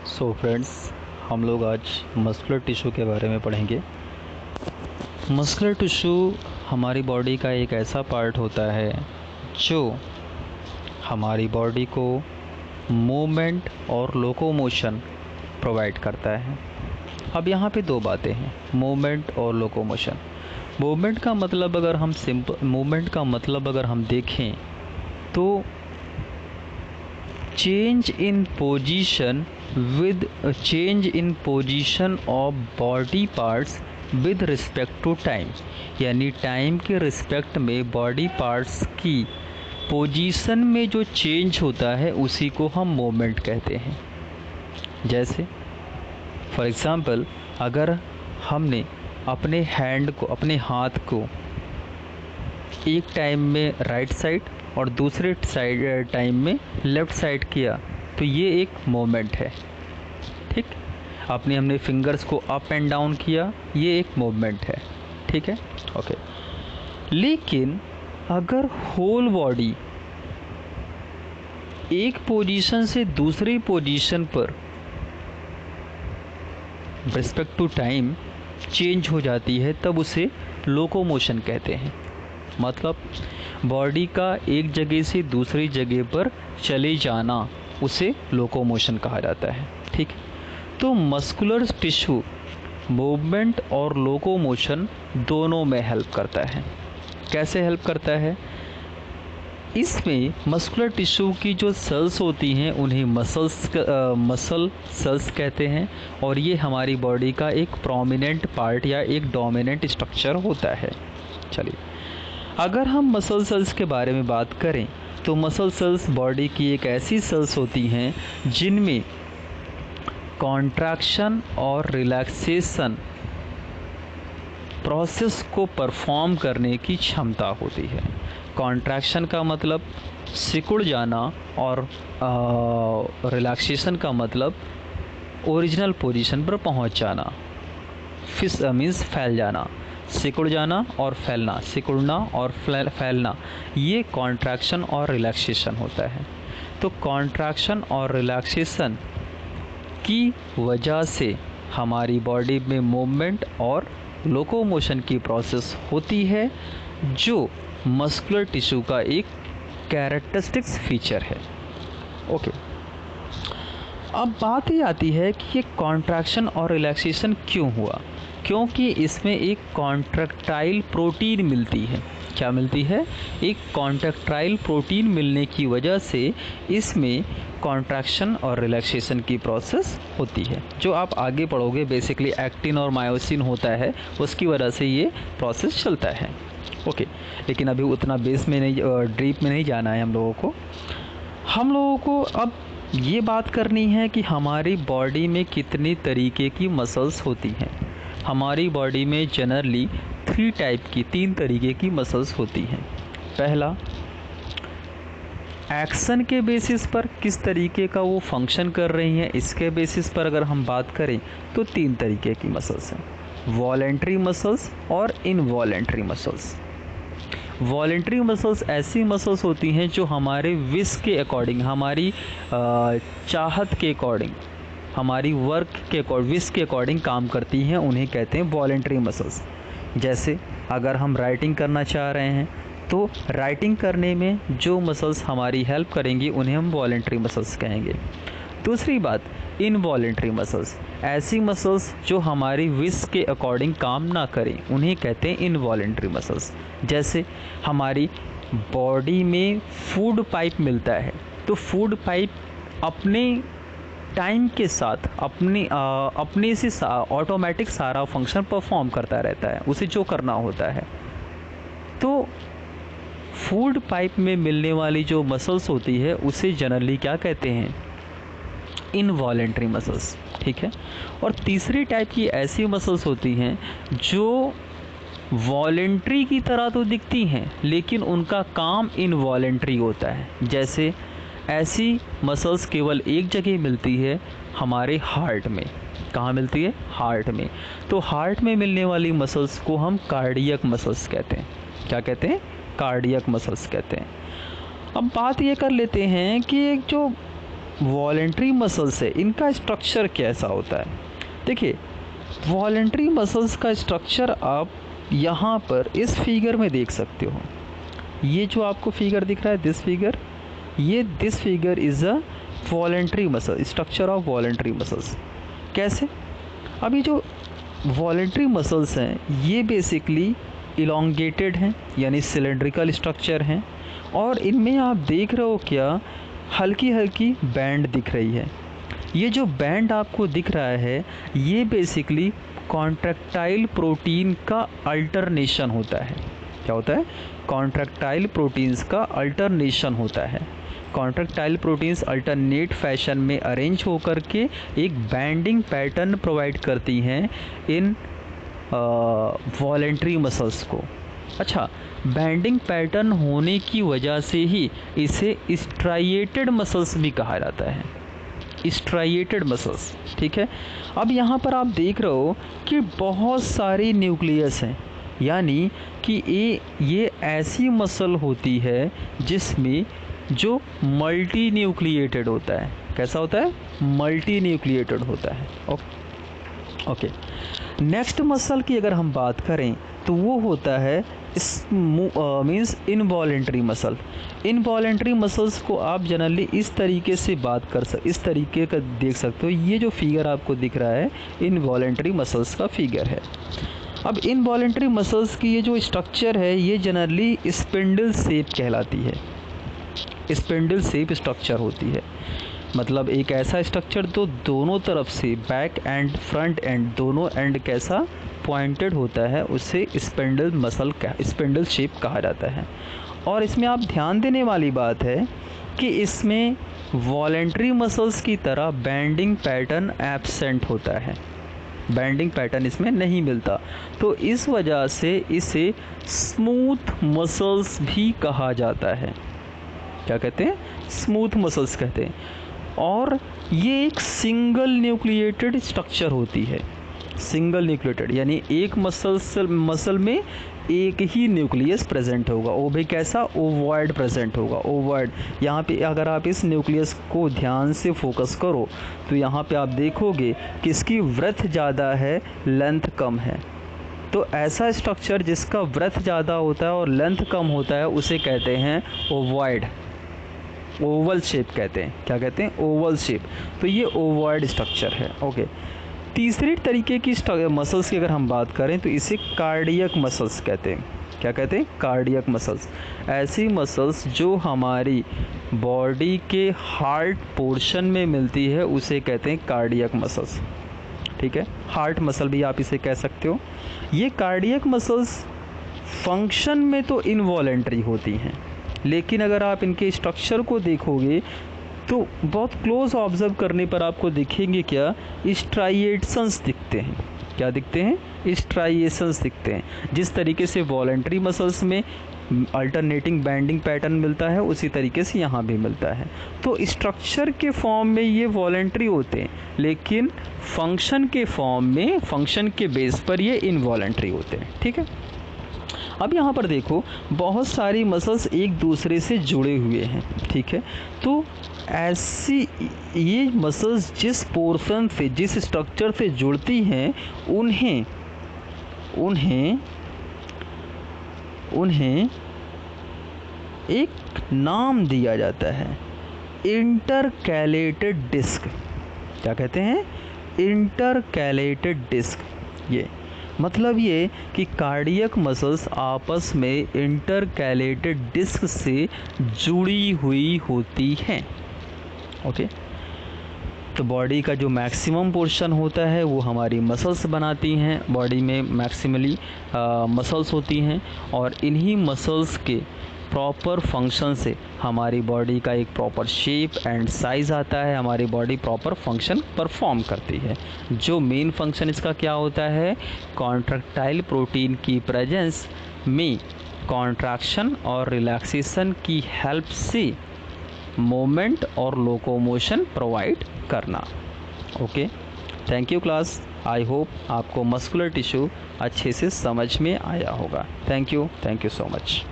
So friends, हम लोग आज मस्कुलर टिश्यू के बारे में पढ़ेंगे। मस्कुलर टिश्यू हमारी बॉडी का एक ऐसा पार्ट होता है जो हमारी बॉडी को मूवमेंट और लोकोमोशन प्रोवाइड करता है। अब यहाँ पे दो बातें हैं, मूवमेंट और लोकोमोशन। मूवमेंट का मतलब अगर हम देखें तो change in position of body parts with respect to time, यानी टाइम के रिस्पेक्ट में बॉडी पार्ट्स की पोजीशन में जो चेंज होता है उसी को हम मूवमेंट कहते हैं। जैसे फॉर एग्ज़ाम्पल, अगर हमने अपने हाथ को एक टाइम में राइट साइड और दूसरे टाइम में लेफ़्ट साइड किया तो ये एक मूवमेंट है। ठीक, हमने फिंगर्स को अप एंड डाउन किया, ये एक मूवमेंट है। ठीक है, ओके। लेकिन अगर होल बॉडी एक पोजीशन से दूसरी पोजीशन पर रिस्पेक्ट टू टाइम चेंज हो जाती है तब उसे लोकोमोशन कहते हैं। मतलब बॉडी का एक जगह से दूसरी जगह पर चले जाना उसे लोकोमोशन कहा जाता है। ठीक, तो मस्कुलर टिश्यू मूवमेंट और लोकोमोशन दोनों में हेल्प करता है। कैसे हेल्प करता है? इसमें मस्कुलर टिश्यू की जो सेल्स होती हैं उन्हें मसल सेल्स कहते हैं, और ये हमारी बॉडी का एक प्रोमिनेंट पार्ट या एक डोमिनेंट स्ट्रक्चर होता है। चलिए, अगर हम मसल सेल्स के बारे में बात करें तो मसल सेल्स बॉडी की एक ऐसी सेल्स होती हैं जिनमें कॉन्ट्रैक्शन और रिलैक्सेशन प्रोसेस को परफॉर्म करने की क्षमता होती है। कॉन्ट्रैक्शन का मतलब सिकुड़ जाना और रिलैक्सेशन का मतलब ओरिजिनल पोजीशन पर पहुंच जाना। मीन्स फैल जाना, सिकुड़ जाना और फैलना, सिकुड़ना और फैलना, ये कॉन्ट्रैक्शन और रिलैक्सेशन होता है। तो कॉन्ट्रैक्शन और रिलैक्सेशन की वजह से हमारी बॉडी में मूवमेंट और लोकोमोशन की प्रोसेस होती है, जो मस्कुलर टिश्यू का एक कैरेक्टरिस्टिक्स फीचर है। ओके, अब बात ये आती है कि ये कॉन्ट्रैक्शन और रिलैक्सेशन क्यों हुआ? क्योंकि इसमें एक कॉन्ट्रैक्टाइल प्रोटीन मिलती है। क्या मिलती है? एक कॉन्ट्रैक्टाइल प्रोटीन मिलने की वजह से इसमें कॉन्ट्रैक्शन और रिलैक्सेशन की प्रोसेस होती है, जो आप आगे पढ़ोगे। बेसिकली एक्टिन और मायोसिन होता है, उसकी वजह से ये प्रोसेस चलता है। ओके, लेकिन अभी उतना बेस में नहीं, डीप में नहीं जाना है हम लोगों को अब ये बात करनी है कि हमारी बॉडी में कितनी तरीके की मसल्स होती हैं। हमारी बॉडी में जनरली 3 तरीके की मसल्स होती हैं। पहला, एक्शन के बेसिस पर किस तरीके का वो फंक्शन कर रही हैं, इसके बेसिस पर अगर हम बात करें तो 3 तरीके की मसल्स हैं, वॉलेंट्री मसल्स और इनवॉलेंट्री मसल्स। वॉलेंट्री मसल्स ऐसी मसल्स होती हैं जो हमारे विश के अकॉर्डिंग, हमारी चाहत के अकॉर्डिंग, हमारी विश के अकॉर्डिंग काम करती हैं, उन्हें कहते हैं वॉलेंट्री मसल्स। जैसे अगर हम राइटिंग करना चाह रहे हैं तो राइटिंग करने में जो मसल्स हमारी हेल्प करेंगी उन्हें हम वॉलेंट्री मसल्स कहेंगे। दूसरी बात, इनवॉलेंट्री मसल्स, ऐसी मसल्स जो हमारी विश के अकॉर्डिंग काम ना करें, उन्हें कहते हैं इनवॉलेंट्री मसल्स। जैसे हमारी बॉडी में फूड पाइप मिलता है, तो फूड पाइप अपने टाइम के साथ अपने से ऑटोमेटिक सारा फंक्शन परफॉर्म करता रहता है, उसे जो करना होता है। तो फूड पाइप में मिलने वाली जो मसल्स होती है उसे जनरली क्या कहते हैं? Involuntary muscles. ठीक है, और तीसरी टाइप की ऐसी मसल्स होती हैं जो वॉलेंट्री की तरह तो दिखती हैं लेकिन उनका काम इनवॉलेंट्री होता है। जैसे ऐसी मसल्स केवल एक जगह मिलती है, हमारे हार्ट में। कहाँ मिलती है? हार्ट में। तो हार्ट में मिलने वाली मसल्स को हम कार्डियक मसल्स कहते हैं। क्या कहते हैं? कार्डियक मसल्स कहते हैं। अब बात ये कर लेते हैं कि एक जो वॉलेंट्री मसल्स है इनका स्ट्रक्चर कैसा होता है। देखिए वॉलेंट्री मसल्स का स्ट्रक्चर आप यहाँ पर इस फिगर में देख सकते हो। ये जो आपको फिगर दिख रहा है this figure is a voluntary muscle, structure of voluntary muscles. कैसे? अब ये जो वॉलेंट्री मसल्स हैं ये बेसिकली इलोंगेटेड हैं यानी सिलेंड्रिकल स्ट्रक्चर हैं, और इनमें आप देख रहे हो क्या हल्की हल्की बैंड दिख रही है। ये जो बैंड आपको दिख रहा है ये बेसिकली कॉन्ट्रैक्टाइल प्रोटीन का अल्टरनेशन होता है। क्या होता है? कॉन्ट्रैक्टाइल प्रोटीन्स का अल्टरनेशन होता है। कॉन्ट्रैक्टाइल प्रोटीन्स अल्टरनेट फैशन में अरेंज होकर के एक बैंडिंग पैटर्न प्रोवाइड करती हैं इन वॉलेंट्री मसल्स को। अच्छा, बैंडिंग पैटर्न होने की वजह से ही इसे स्ट्राइएटेड मसल्स भी कहा जाता है, स्ट्राइएटेड मसल्स। ठीक है, अब यहाँ पर आप देख रहे हो कि बहुत सारे न्यूक्लियस हैं, यानी कि ये ऐसी मसल होती है जिसमें जो मल्टी न्यूक्लिएटेड होता है। कैसा होता है? मल्टी न्यूक्लिएटेड होता है। ओके, नेक्स्ट मसल की अगर हम बात करें तो वो होता है means involuntary muscle. Involuntary muscles को आप जनरली इस तरीके से इस तरीके का देख सकते हो। ये जो फिगर आपको दिख रहा है इनवॉलेंट्री मसल्स का फिगर है। अब इनवॉलेंट्री मसल्स की ये जो स्ट्रक्चर है ये जनरली स्पिंडल शेप कहलाती है। स्पिंडल शेप स्ट्रक्चर होती है, मतलब एक ऐसा स्ट्रक्चर तो दोनों तरफ से बैक एंड फ्रंट एंड दोनों एंड कैसा पॉइंटेड होता है, उसे स्पिंडल शेप कहा जाता है। और इसमें आप ध्यान देने वाली बात है कि इसमें वॉलेंट्री मसल्स की तरह बैंडिंग पैटर्न एब्सेंट होता है, बैंडिंग पैटर्न इसमें नहीं मिलता, तो इस वजह से इसे स्मूथ मसल्स भी कहा जाता है। क्या कहते हैं? स्मूथ मसल्स कहते हैं। और ये एक सिंगल न्यूक्लिएटेड स्ट्रक्चर होती है। सिंगल न्यूक्लिएटेड यानी एक मसल में एक ही न्यूक्लियस प्रेजेंट होगा, वो भी कैसा? ओवॉइड प्रेजेंट होगा। ओवॉइड, यहाँ पे अगर आप इस न्यूक्लियस को ध्यान से फोकस करो तो यहाँ पे आप देखोगे कि इसकी ब्रेथ ज़्यादा है, लेंथ कम है। तो ऐसा स्ट्रक्चर जिसका ब्रेथ ज़्यादा होता है और लेंथ कम होता है उसे कहते हैं ओवॉइड, ओवल शेप कहते हैं। क्या कहते हैं? Oval shape. तो ये ओवॉइड स्ट्रक्चर है। ओके, तीसरी तरीके की मसल्स की अगर हम बात करें तो इसे कार्डियक मसल्स कहते हैं। क्या कहते हैं? Cardiac muscles. ऐसी मसल्स जो हमारी बॉडी के हार्ट पोर्शन में मिलती है उसे कहते हैं कार्डियक मसल्स। ठीक है, हार्ट मसल भी आप इसे कह सकते हो। ये कार्डियक मसल्स फंक्शन में तो इनवॉलेंट्री होती हैं, लेकिन अगर आप इनके स्ट्रक्चर को देखोगे तो बहुत क्लोज ऑब्जर्व करने पर आपको दिखेंगे क्या? स्ट्राइएशंस दिखते हैं। क्या दिखते हैं? स्ट्राइएशंस दिखते हैं। जिस तरीके से वॉलेंट्री मसल्स में अल्टरनेटिंग बैंडिंग पैटर्न मिलता है उसी तरीके से यहाँ भी मिलता है। तो स्ट्रक्चर के फॉर्म में ये वॉलेंट्री होते हैं, लेकिन फंक्शन के फॉर्म में, फंक्शन के बेस पर ये इनवॉलेंट्री होते हैं। ठीक है, अब यहाँ पर देखो बहुत सारी मसल्स एक दूसरे से जुड़े हुए हैं। ठीक है, तो ऐसी ये मसल्स जिस पोर्शन से, जिस स्ट्रक्चर से जुड़ती हैं उन्हें एक नाम दिया जाता है, इंटरकैलेटेड डिस्क। क्या कहते हैं? Intercalated disc. ये मतलब ये कि कार्डियक मसल्स आपस में इंटरकैलेटेड डिस्क से जुड़ी हुई होती हैं। ओके, तो बॉडी का जो मैक्सिमम पोर्शन होता है वो हमारी मसल्स बनाती हैं। बॉडी में मैक्सिमली मसल्स होती हैं और इन्हीं मसल्स के प्रॉपर फंक्शन से हमारी बॉडी का एक प्रॉपर शेप एंड साइज़ आता है, हमारी बॉडी प्रॉपर फंक्शन परफॉर्म करती है। जो मेन फंक्शन इसका क्या होता है? कॉन्ट्रैक्टाइल प्रोटीन की प्रेजेंस में कॉन्ट्रैक्शन और रिलैक्सेशन की हेल्प से मूवमेंट और लोकोमोशन प्रोवाइड करना। Okay, thank you class. I hope आपको मस्कुलर टिश्यू अच्छे से समझ में आया होगा। Thank you so much.